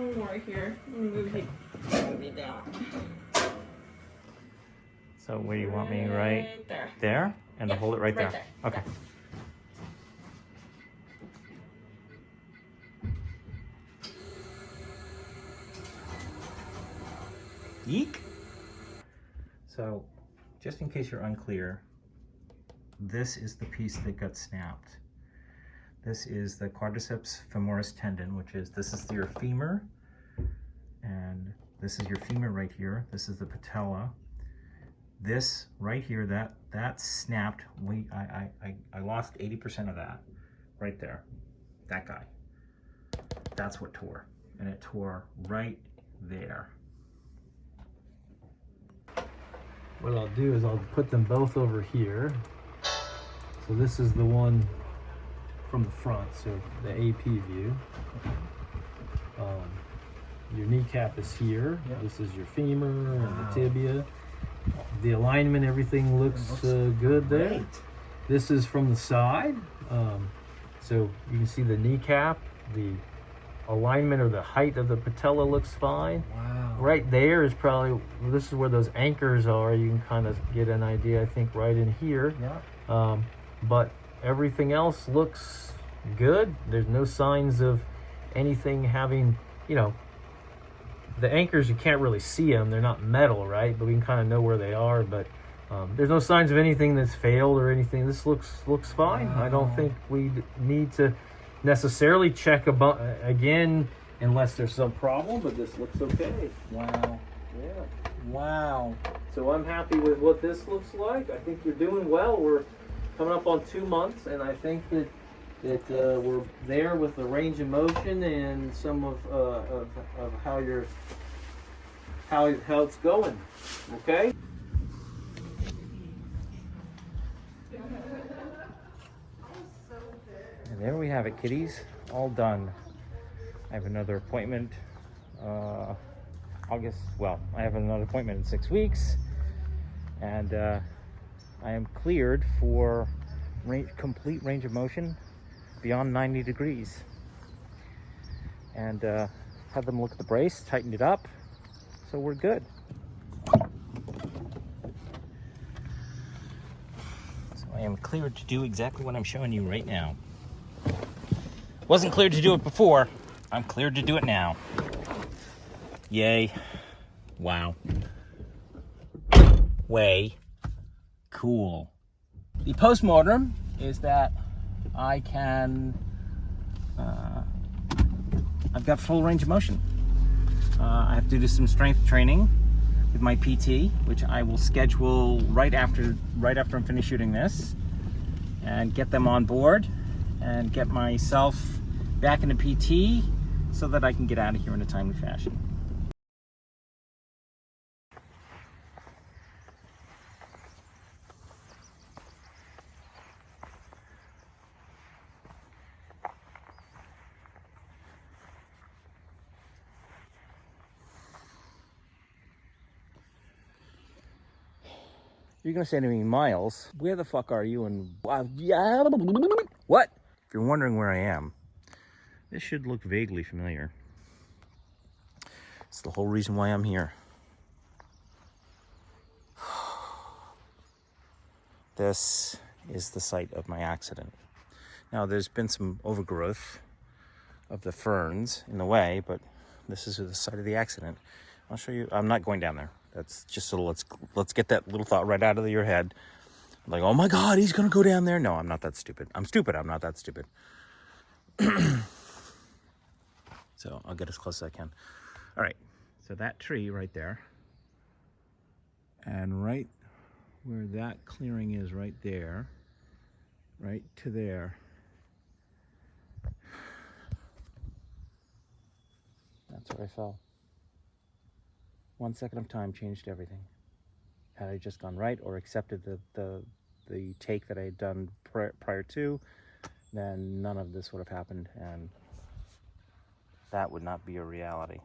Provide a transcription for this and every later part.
one more here. Move you down. So where do you want me? Right there. There? And to hold it right there. Okay. Eek. So, just in case you're unclear, this is the piece that got snapped. This is the quadriceps femoris tendon, which is, this is your femur, and this is your femur right here. This is the patella. This right here, that snapped. I lost 80% of that right there. That guy. That's what tore, and it tore right there. What I'll do is I'll put them both over here. So this is the one from the front, so the AP view. Your kneecap is here. Yep. This is your femur and the tibia. The alignment, everything looks good there. Great. This is from the side. So you can see the kneecap, the alignment or the height of the patella looks fine. Wow. Right there is probably, this is where those anchors are. You can kind of get an idea, I think, right in here. Yeah. But everything else looks good. There's no signs of anything having, you know, the anchors, you can't really see them. They're not metal, right? But we can kind of know where they are. But there's no signs of anything that's failed or anything. This looks fine. Wow. I don't think we need to necessarily check again unless there's some problem, but this looks okay. Wow. Yeah. Wow. So I'm happy with what this looks like. I think you're doing well. We're coming up on 2 months, and I think that we're there with the range of motion and some of how it's going. Okay. And there we have it, kiddies. All done. I have another appointment. I have another appointment in 6 weeks, and I am cleared for complete range of motion beyond 90 degrees. And have them look at the brace, tightened it up, so we're good. So I am cleared to do exactly what I'm showing you right now. Wasn't cleared to do it before. I'm cleared to do it now. Yay. Wow. Way cool. The postmortem is that I can, I've got full range of motion. I have to do some strength training with my PT, which I will schedule right after I'm finished shooting this, and get them on board and get myself back into PT so that I can get out of here in a timely fashion. You're gonna say to me, Miles, where the fuck are you? And what? If you're wondering where I am, this should look vaguely familiar. It's the whole reason why I'm here. This is the site of my accident. Now, there's been some overgrowth of the ferns in the way, but this is the site of the accident. I'll show you. I'm not going down there. That's just so let's get that little thought right out of your head. Like, oh my God, he's gonna go down there. No, I'm not that stupid. I'm stupid. I'm not that stupid. So I'll get as close as I can. All right. So that tree right there, and right where that clearing is, right there, right to there. That's where I fell. 1 second of time changed everything. Had I just gone right or accepted the take that I had done prior to, then none of this would have happened, and that would not be a reality.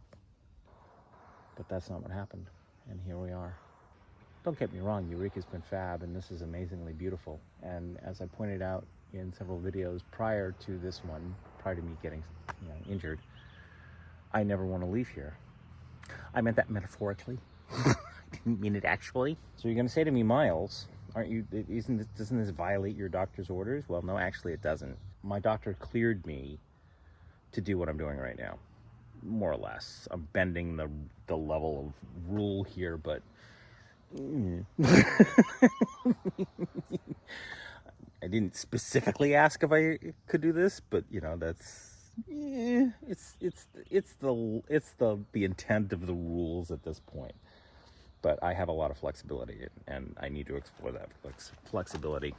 But that's not what happened, and here we are. Don't get me wrong, Eureka's been fab, and this is amazingly beautiful. And as I pointed out in several videos prior to this one, prior to me getting injured, I never want to leave here. I meant that metaphorically. I didn't mean it actually. So you're going to say to me, Miles, doesn't this violate your doctor's orders? Well, no, actually it doesn't. My doctor cleared me to do what I'm doing right now, more or less. I'm bending the level of rule here, but I didn't specifically ask if I could do this, but you know, that's it's the intent of the rules at this point. But I have a lot of flexibility, and I need to explore that flexibility.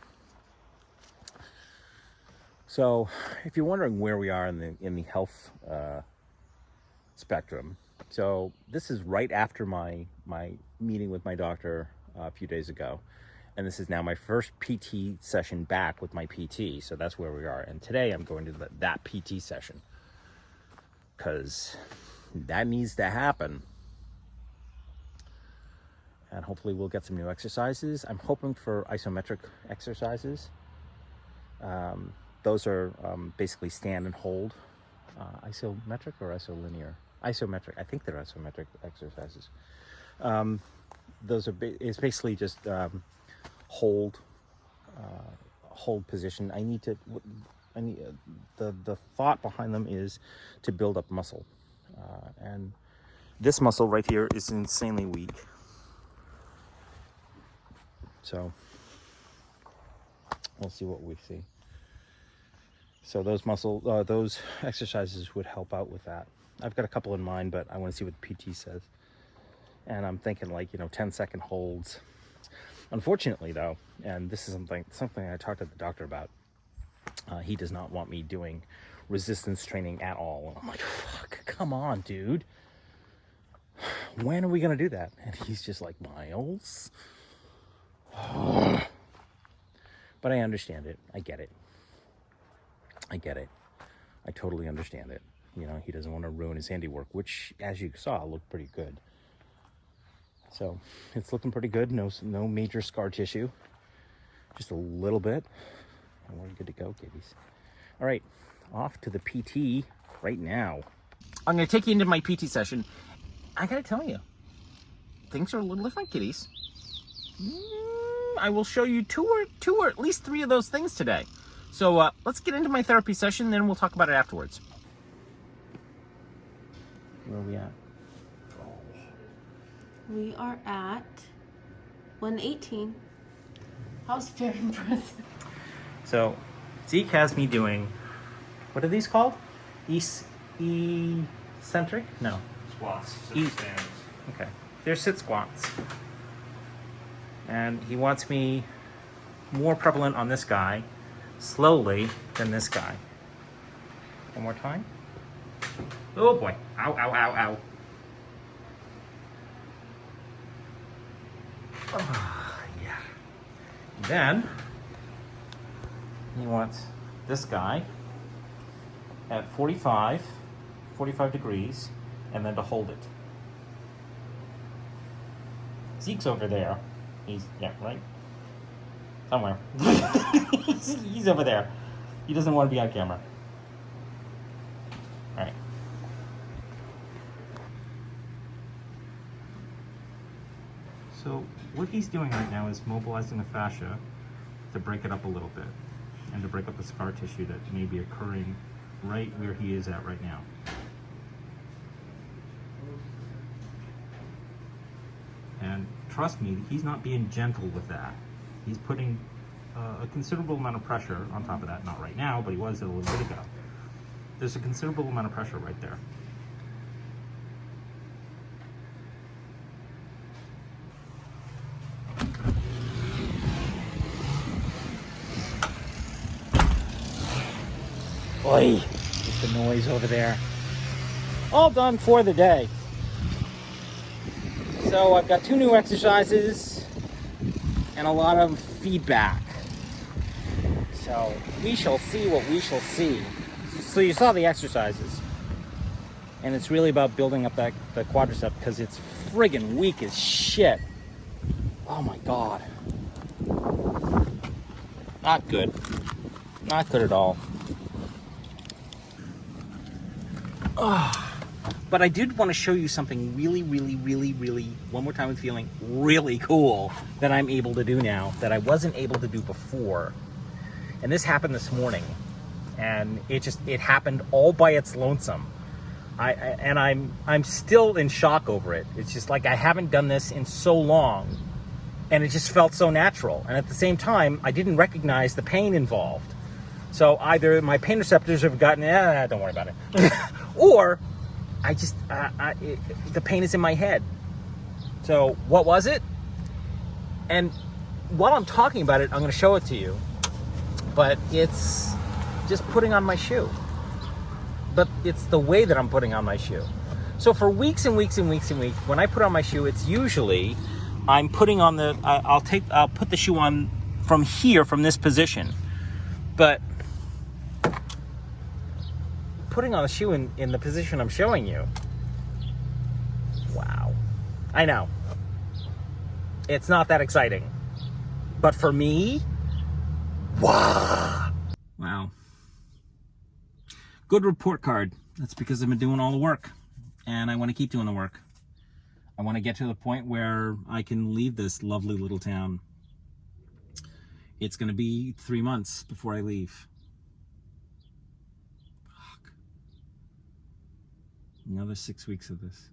So, if you're wondering where we are in the health spectrum, so this is right after my meeting with my doctor a few days ago, and this is now my first PT session back with my PT. So that's where we are. And today I'm going to that PT session because that needs to happen. And hopefully we'll get some new exercises. I'm hoping for isometric exercises. Those are basically stand and hold. Isometric or isolinear? Isometric. I think they're isometric exercises. Those are it's basically just hold position. I need the thought behind them is to build up muscle, and this muscle right here is insanely weak. So we'll see what we see. So those exercises would help out with that. I've got a couple in mind, but I want to see what the PT says. And I'm thinking 10-second holds. Unfortunately though, and this is something I talked to the doctor about, he does not want me doing resistance training at all. And I'm like, fuck, come on, dude. When are we going to do that? And he's just like, Miles. But I understand it. I get it. I totally understand it. He doesn't want to ruin his handiwork, which, as you saw, looked pretty good. So it's looking pretty good. No major scar tissue, just a little bit, and we're good to go, kiddies. All right, off to the PT right now. I'm going to take you into my PT session. I got to tell you, things are a little different, kiddies. I will show you two or at least three of those things today. So let's get into my therapy session, then we'll talk about it afterwards. Where are we at? We are at 118. That was very impressive. So Zeke has me doing, what are these called? Eccentric? No. Squats. Stands. Okay. They're sit squats. And he wants me more prevalent on this guy, slowly, than this guy. One more time. Oh boy. Ow, ow, ow, ow. Oh, yeah. Then he wants this guy at 45 degrees, and then to hold it. Zeke's over there. Right? Somewhere. He's over there. He doesn't want to be on camera. All right. So what he's doing right now is mobilizing the fascia to break it up a little bit and to break up the scar tissue that may be occurring right where he is at right now. And trust me, he's not being gentle with that. He's putting a considerable amount of pressure on top of that. Not right now, but he was a little bit ago. There's a considerable amount of pressure right there. Oi! Get the noise over there. All done for the day. So I've got 2 new exercises and a lot of feedback. So we shall see what we shall see. So you saw the exercises. And it's really about building up the quadricep because it's friggin' weak as shit. Oh my God. Not good. Not good at all. But But I did want to show you something really, one more time with feeling, really cool that I'm able to do now that I wasn't able to do before. And this happened this morning, and it happened all by its lonesome. I'm still in shock over it. It's just like I haven't done this in so long, and it just felt so natural. And at the same time, I didn't recognize the pain involved. So either my pain receptors have gotten, don't worry about it, or the pain is in my head. So what was it? And while I'm talking about it, I'm going to show it to you. But it's just putting on my shoe. But it's the way that I'm putting on my shoe. So for weeks and weeks, when I put on my shoe, it's usually I'm putting on I'll put the shoe on from here, from this position. But putting on the shoe in the position I'm showing you, wow. I know. It's not that exciting. But for me, wow. Good report card. That's because I've been doing all the work, and I want to keep doing the work. I want to get to the point where I can leave this lovely little town. It's going to be 3 months before I leave. Fuck. Another 6 weeks of this.